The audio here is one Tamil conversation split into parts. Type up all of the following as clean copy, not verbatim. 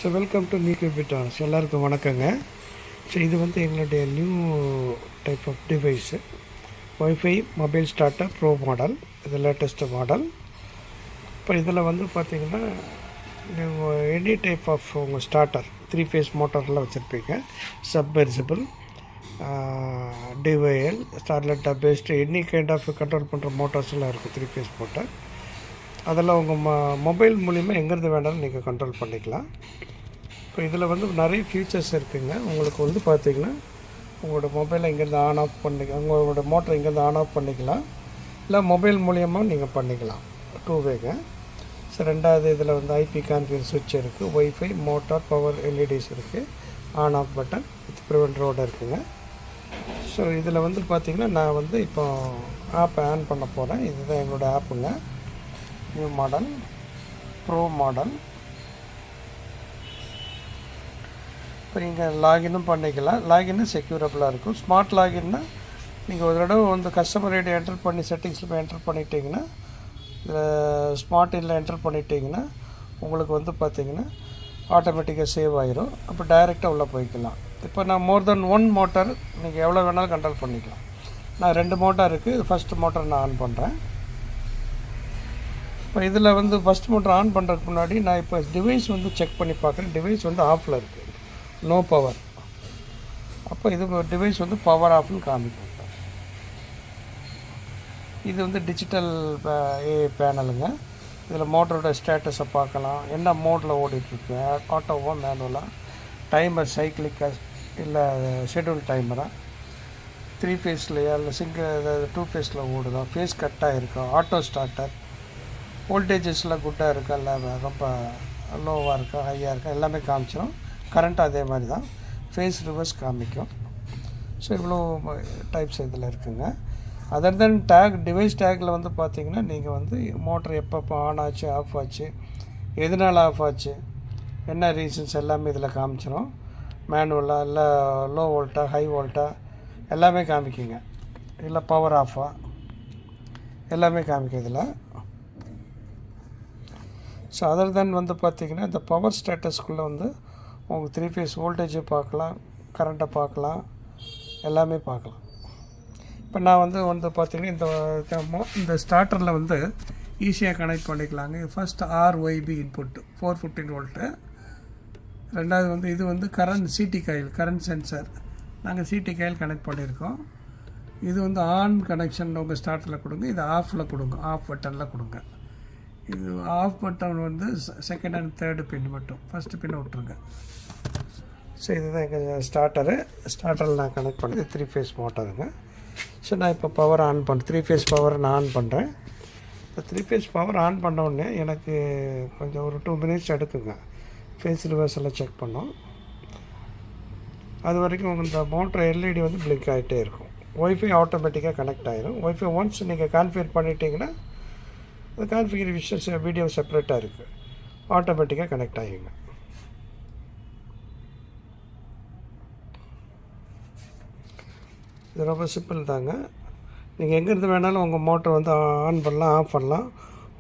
ஸோ வெல்கம் டு நியூ கியூபிட்டான்ஸ். எல்லாருக்கும் வணக்கங்க. ஸோ இது வந்து எங்களுடைய new type of device, wifi mobile starter pro model. இது லேட்டஸ்ட்டு மாடல். இப்போ இதில் வந்து பார்த்திங்கன்னா நீங்கள் எனி டைப் ஆஃப் உங்கள் ஸ்டார்டர் 3 ஃபேஸ் மோட்டாரில் வச்சுருப்பீங்க. சப்மெர்சிபிள், டிவைஎல், ஸ்டார்லெட் based any kind of control பண்ணுற மோட்டார்ஸ்லாம் இருக்குது. 3 ஃபேஸ் மோட்டார். அதில் உங்கள் மொபைல் மூலிமா எங்கேருந்து வேணாலும் நீங்கள் கண்ட்ரோல் பண்ணிக்கலாம். இப்போ இதில் வந்து நிறைய ஃபியூச்சர்ஸ் இருக்குதுங்க. உங்களுக்கு வந்து பார்த்திங்கன்னா உங்களோட மொபைலை இங்கேருந்து ஆன் ஆஃப் உங்களோட மோட்டரை இங்கேருந்து ஆன் ஆஃப் பண்ணிக்கலாம், இல்லை மொபைல் மூலியமாக நீங்கள் பண்ணிக்கலாம். 2 வேங்க. ஸோ ரெண்டாவது இதில் வந்து ஐபி கான்ஃபிகர் சுவிட்ச் இருக்குது, ஒய்ஃபை, மோட்டார், பவர் எல்இடிஸ் இருக்குது, ஆன் ஆஃப் பட்டன் வித் ப்ரிவென்டரோடு இருக்குதுங்க. ஸோ இதில் வந்து பார்த்திங்கன்னா நான் வந்து இப்போ ஆப்பை ஆன் பண்ண போகிறேன். இதுதான் எங்களோட ஆப்புங்க, நியூ மாடல் ப்ரோ மாடல். இப்போ நீங்கள் லாகினும் பண்ணிக்கலாம். லாகின்னு செக்யூரபிளாக இருக்கும். ஸ்மார்ட் லாகின்னா நீங்கள் ஒரு தடவை வந்து கஸ்டமர் ஐடி என்டர் பண்ணி செட்டிங்ஸில் போய் என்டர் பண்ணிட்டீங்கன்னா, ஸ்மார்ட் இதில் என்டர் பண்ணிட்டீங்கன்னா உங்களுக்கு வந்து பார்த்திங்கன்னா ஆட்டோமேட்டிக்காக சேவ் ஆகிரும். அப்போ டைரெக்டாக உள்ளே போய்க்கலாம். இப்போ நான் மோர் தென் 1 மோட்டார் நீங்கள் எவ்வளோ வேணாலும் கண்ட்ரோல் பண்ணிக்கலாம். நான் 2 மோட்டார் இருக்குது. ஃபஸ்ட்டு மோட்டார் நான் ஆன் பண்ணுறேன். இப்போ இதில் வந்து ஃபஸ்ட் மோட்டர் ஆன் பண்ணுறதுக்கு முன்னாடி நான் இப்போ டிவைஸ் வந்து செக் பண்ணி பார்க்குறேன். டிவைஸ் வந்து ஆஃபில் இருக்குது, நோ பவர். அப்போ இது டிவைஸ் வந்து பவர் ஆஃப்னு காமிக்கும். இது வந்து டிஜிட்டல் பேனலுங்க. இதில் மோட்டரோட ஸ்டேட்டஸை பார்க்கலாம், என்ன மோடில் ஓடிட்டுருக்கு, ஆட்டோவோ மேனுவலாக, டைமர் சைக்கிளிக்காக இல்லை ஷெட்யூல் டைமராக, 3 ஃபேஸ்லையா இல்லை 2 ஃபேஸில் ஓடுதா, ஃபேஸ் கட்டாக இருக்கா, ஆட்டோ ஸ்டார்டர், வோல்டேஜஸ்லாம் குட்டாக இருக்கா, இல்லை ரொம்ப லோவாக இருக்கா, ஹையாக இருக்கா, எல்லாமே காமிச்சிடும். கரண்ட் அதே மாதிரி தான், ஃபேஸ் ரிவர்ஸ் காமிக்கும். ஸோ இவ்வளோ டைப்ஸ் இதில் இருக்குதுங்க. Other then take, device tackle வந்து பார்த்திங்கன்னா நீங்கள் வந்து மோட்டர் எப்பப்போ ஆன் ஆச்சு, ஆஃப் ஆச்சு, எதனால் ஆஃப் ஆச்சு, என்ன ரீசன்ஸ் எல்லாமே இதில் காமிச்சிடும். மேனுவலாக இல்லை லோ வோல்ட்டா, ஹை வோல்ட்டா எல்லாமே காமிக்குங்க. இல்லை பவர் ஆஃபா எல்லாமே காமிக்கும் இதில். ஸோ அதர் தென் வந்து பார்த்திங்கன்னா இந்த பவர் ஸ்டேட்டஸ்க்குள்ளே வந்து உங்களுக்கு 3 ஃபேஸ் வோல்டேஜை பார்க்கலாம், கரண்ட்டை பார்க்கலாம், எல்லாமே பார்க்கலாம். இப்போ நான் வந்து பார்த்திங்கன்னா இந்த ஸ்டார்டரில் வந்து ஈஸியாக கனெக்ட் பண்ணிக்கலாங்க. First RYB input 415 volt. ரெண்டாவது வந்து இது வந்து சிடி காயில், கரண்ட் சென்சார். நாங்கள் சிடி காயில் கனெக்ட் பண்ணியிருக்கோம். இது வந்து ஆன் கனெக்ஷன் உங்கள் ஸ்டார்டரில் கொடுங்க, இது ஆஃபில் கொடுங்க, ஆஃப் பட்டனில் கொடுங்க. இது ஆஃப் பட்டன் வந்து செகண்ட் அண்ட் தேர்டு பின் மட்டும், ஃபஸ்ட்டு பின்னை விட்ருங்க. ஸோ இதுதான் எங்கள் ஸ்டார்டரில் நான் கனெக்ட் பண்ணி 3 ஃபேஸ் மோட்டாருங்க. ஸோ நான் இப்போ பவர் ஆன் 3 ஃபேஸ் பவர் நான் ஆன் பண்ணுறேன். இப்போ 3 ஃபேஸ் பவர் ஆன் பண்ண உடனே எனக்கு கொஞ்சம் ஒரு 2 மினிட்ஸ் எடுக்குங்க. ஃபேஸ் ரிவர்ஸ் எல்லாம் செக் பண்ணோம். அது வரைக்கும் இந்த மோட்டர் எல்இடி வந்து பிளிங்க் ஆகிட்டே இருக்கும். ஒய்ஃபை ஆட்டோமேட்டிக்காக கனெக்ட் ஆகிடும். ஒய்ஃபை ஒன்ஸ் நீங்கள் கான்ஃபிகர் பண்ணிட்டீங்கன்னா அந்த கான்ஃபிகரேஷன் வீடியோ செப்பரேட்டாக இருக்குது, ஆட்டோமேட்டிக்காக கனெக்ட் ஆகிங்க. இது ரொம்ப சிம்பிள் தாங்க. நீங்கள் எங்கேருந்து வேணாலும் உங்கள் மோட்டர் வந்து ஆன் பண்ணலாம், ஆஃப் பண்ணலாம்.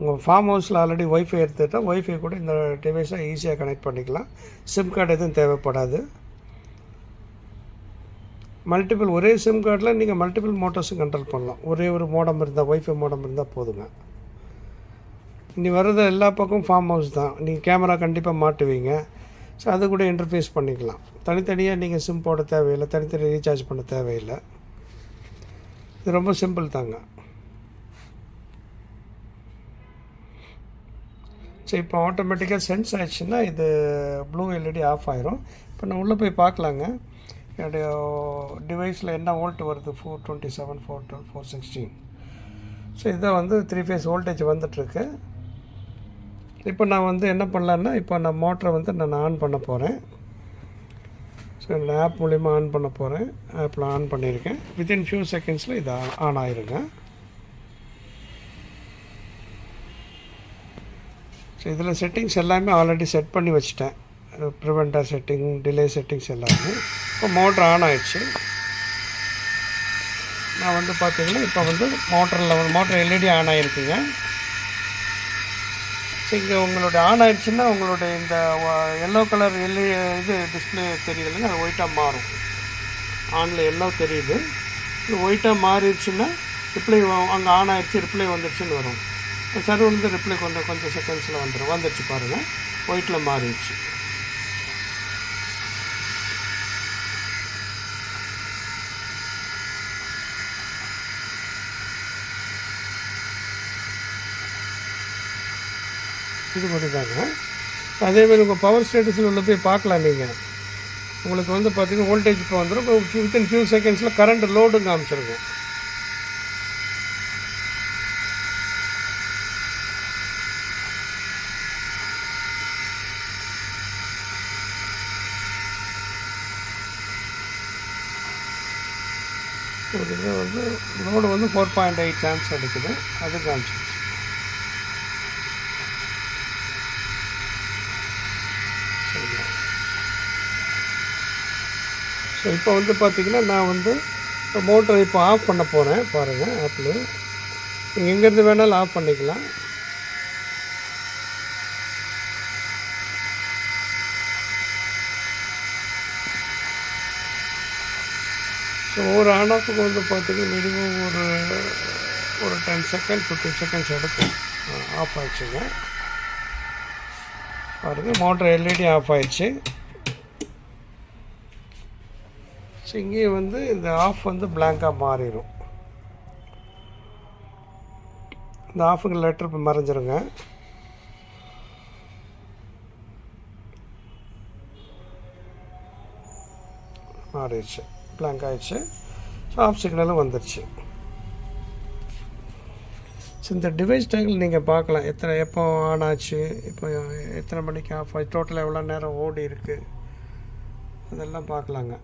உங்கள் ஃபார்ம் ஹவுஸில் ஆல்ரெடி ஒய்ஃபை எடுத்துகிட்டால் ஒய்ஃபை கூட இந்த டிவைஸை ஈஸியாக கனெக்ட் பண்ணிக்கலாம். சிம் கார்டு எதுவும் தேவைப்படாது. ஒரே சிம் கார்டில் நீங்கள் மல்டிபிள் மோட்டர்ஸும் கண்ட்ரோல் பண்ணலாம். ஒரே ஒரு மோடம் இருந்தால், ஒய்ஃபை மோடம் இருந்தால் போதுங்க. இனி வர்றது எல்லா பக்கமும் ஃபார்ம் ஹவுஸ் தான். நீங்கள் கேமரா கண்டிப்பாக மாட்டுவீங்க. ஸோ அது கூட இன்டர்ஃபேஸ் பண்ணிக்கலாம். தனித்தனியாக நீங்கள் சிம் போட தேவையில்லை, தனித்தனியாக ரீசார்ஜ் பண்ண தேவையில்லை. இது ரொம்ப சிம்பிள் தாங்க. ஸோ இப்போ ஆட்டோமேட்டிக்காக சென்ஸ் ஆயிடுச்சுன்னா இது ப்ளூ எல்இடி ஆஃப் ஆயிரும். இப்போ நான் உள்ளே போய் பார்க்கலாங்க. என்னுடைய டிவைஸில் என்ன வோல்ட் வருது 427 412 416. ஸோ இதான் வந்து 3 ஃபேஸ் வோல்டேஜ் வந்துட்டுருக்கு. இப்போ நான் வந்து என்ன பண்ணலான்னா, இப்போ நான் மோட்டரை வந்து நான் ஆன் பண்ண போகிறேன். ஸோ என்னோடய ஆப் மூலிமா ஆன் பண்ண போகிறேன். ஆப்பில் ஆன் பண்ணியிருக்கேன். வித்தின் ஃபியூ செகண்ட்ஸில் இது ஆன் ஆயிருங்க. ஸோ இதில் செட்டிங்ஸ் எல்லாமே ஆல்ரெடி செட் பண்ணி வச்சுட்டேன். ப்ரிவெண்டர் செட்டிங், டிலே செட்டிங்ஸ் எல்லாமே. இப்போ மோட்ரு ஆன் ஆகிடுச்சு. நான் வந்து பார்த்திங்கன்னா இப்போ வந்து மோட்டர் எல்இடி ஆன் ஆகிருக்குங்க. ஸோ இங்கே உங்களுடைய ஆன் ஆகிடுச்சுன்னா உங்களுடைய இந்த எல்லோ கலர் இது டிஸ்பிளே தெரியுதுல்லைங்க, அது ஒயிட்டாக மாறும். ஆனில் எல்லோ தெரியுது, இது ஒயிட்டாக மாறிடுச்சுன்னா ரிப்ளை அங்கே ஆன் ஆகிடுச்சு, ரிப்ளை வந்துடுச்சுன்னு வரும். சரி வந்து ரிப்ளை கொஞ்சம் செகண்ட்ஸில் வந்துடுச்சு பாருங்கள், ஒயிட்டில் மாறிடுச்சு. இது மட்டும் தாங்க. அதேமாதிரி உங்கள் பவர் ஸ்டேட்டஸில் உள்ள போய் பார்க்கலாம். நீங்கள் உங்களுக்கு வந்து பார்த்திங்கன்னா வோல்டேஜ் இப்போ வந்துடும். வித்தின் ஃபியூ செகண்ட்ஸில் கரண்ட் லோடும் காமிச்சிருக்கும். இது வந்து லோடு வந்து 4.8 ஆம்ப்ஸ் எடுக்குது, அது காமிச்சிருச்சு. ஸோ இப்போ வந்து பார்த்திங்கன்னா நான் வந்து மோட்டரை இப்போ ஆஃப் பண்ண போகிறேன். பாருங்கள், ஆப்பில் நீங்கள் எங்கேருந்து வேணாலும் ஆஃப் பண்ணிக்கலாம். ஸோ ஒரு ஆன் ஆஃபுக்கு வந்து பார்த்திங்கன்னா மினிமம் ஒரு 10 செகண்ட் 15 செகண்ட்ஸ் எடுக்கும். ஆஃப் ஆகிடுச்சுங்க. பாருங்கள், மோட்டர் எல்இடி ஆஃப் ஆகிடுச்சு. ஸோ இங்கே வந்து இந்த ஆஃப் வந்து பிளாங்காக மாறிடும். இந்த ஆஃபுக்கு லெட்டர் இப்போ மறைஞ்சிருங்க. மாறிடுச்சு, பிளாங்க் ஆகிடுச்சு. ஸோ ஆஃப் சிக்னலும் வந்துடுச்சு. ஸோ இந்த டிவைஸ் டேங்கில் நீங்கள் பார்க்கலாம் எப்போ ஆன் ஆச்சு, இப்போ எத்தனை மணிக்கு ஆஃப் ஆச்சு, டோட்டலாக எவ்வளோ நேரம் ஓடி இருக்குது, அதெல்லாம் பார்க்கலாங்க.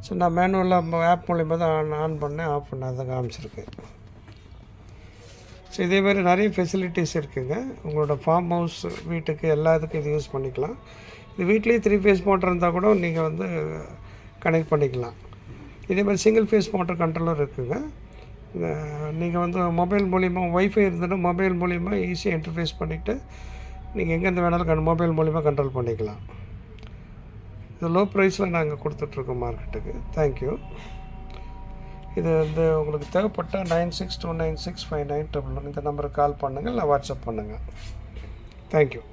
ஸோ நான் மேனுவலாக ஆப் மூலிமா தான் ஆன் பண்ணேன், ஆஃப் பண்ணேன், அதை காமிச்சிருக்கு. ஸோ இதேமாதிரி நிறைய ஃபெசிலிட்டிஸ் இருக்குதுங்க. உங்களோட ஃபார்ம் ஹவுஸ் வீட்டுக்கு எல்லாத்துக்கும் இது யூஸ் பண்ணிக்கலாம். இது வீட்லேயே 3 ஃபேஸ் மோட்டர் இருந்தால் கூட நீங்கள் வந்து கனெக்ட் பண்ணிக்கலாம். இதேமாதிரி சிங்கிள் ஃபேஸ் மோட்டர் கண்ட்ரோலர் இருக்குதுங்க. நீங்கள் வந்து மொபைல் மூலிமா ஒய்ஃபை இருந்ததுன்னா மொபைல் மூலிமா ஈஸியாக இன்டர்ஃபேஸ் பண்ணிவிட்டு நீங்கள் எங்கேருந்து வேணாலும் மொபைல் மூலிமா கண்ட்ரோல் பண்ணிக்கலாம். இது லோ ப்ரைஸில் நாங்கள் கொடுத்துட்ருக்கோம் மார்க்கெட்டுக்கு. தேங்க்யூ. இது வந்து உங்களுக்கு தேவைப்பட்டால் 96296591 இந்த நம்பருக்கு கால் பண்ணுங்கள், இல்லை வாட்ஸ்அப் பண்ணுங்கள். தேங்க்யூ.